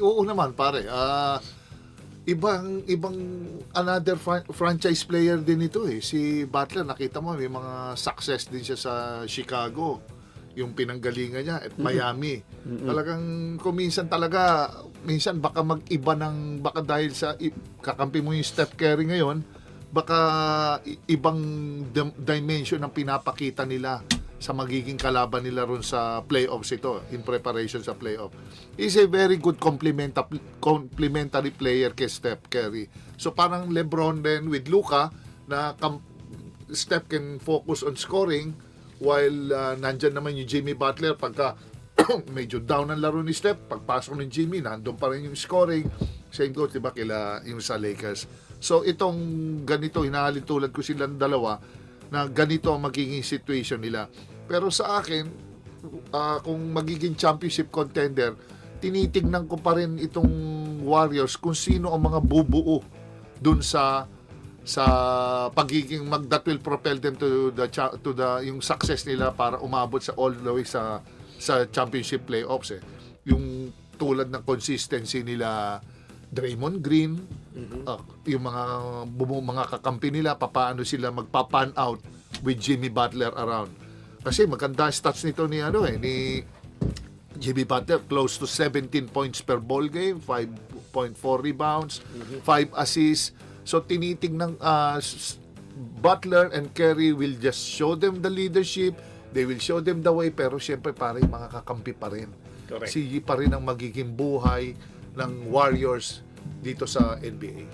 oo naman pare. Ibang another franchise player din ito eh. Si Butler, nakita mo may mga success din siya sa Chicago. Yung pinanggalingan niya at Miami. Talagang minsan baka mag-iba baka dahil sa kakampi mo yung Steph Curry ngayon, baka ibang dimension ang pinapakita nila sa magiging kalaban nila ron sa playoffs ito, in preparation sa playoff. He's a very good complementary player kay Steph Curry. So parang LeBron din with Luka na Steph can focus on scoring while nandyan naman yung Jimmy Butler pagka medyo down ang laro ni Steph, pagpasok ng Jimmy, nandun pa rin yung scoring. Same goes, diba, kila yung sa Lakers. So itong ganito, hinahalintulad ko silang dalawa na ganito ang magiging situation nila. Pero sa akin, kung magiging championship contender, tinitignan ko pa rin itong Warriors kung sino ang mga bubuo dun sa pagiging that will propel them to the yung success nila para umabot sa all the way sa championship playoffs eh. Yung tulad ng consistency nila Draymond Green, yung mga kakampi nila, paano sila magpa-pan out with Jimmy Butler around. Kasi maganda stats nito ni Jimmy Butler, close to 17 points per ball game, 5.4 rebounds, 5 assists. So tinitingnan Butler and Curry will just show them the leadership, they will show them the way, pero syempre parang mga kakampi pa rin. Correct. Si pa rin ang magiging buhay ng Warriors dito sa NBA.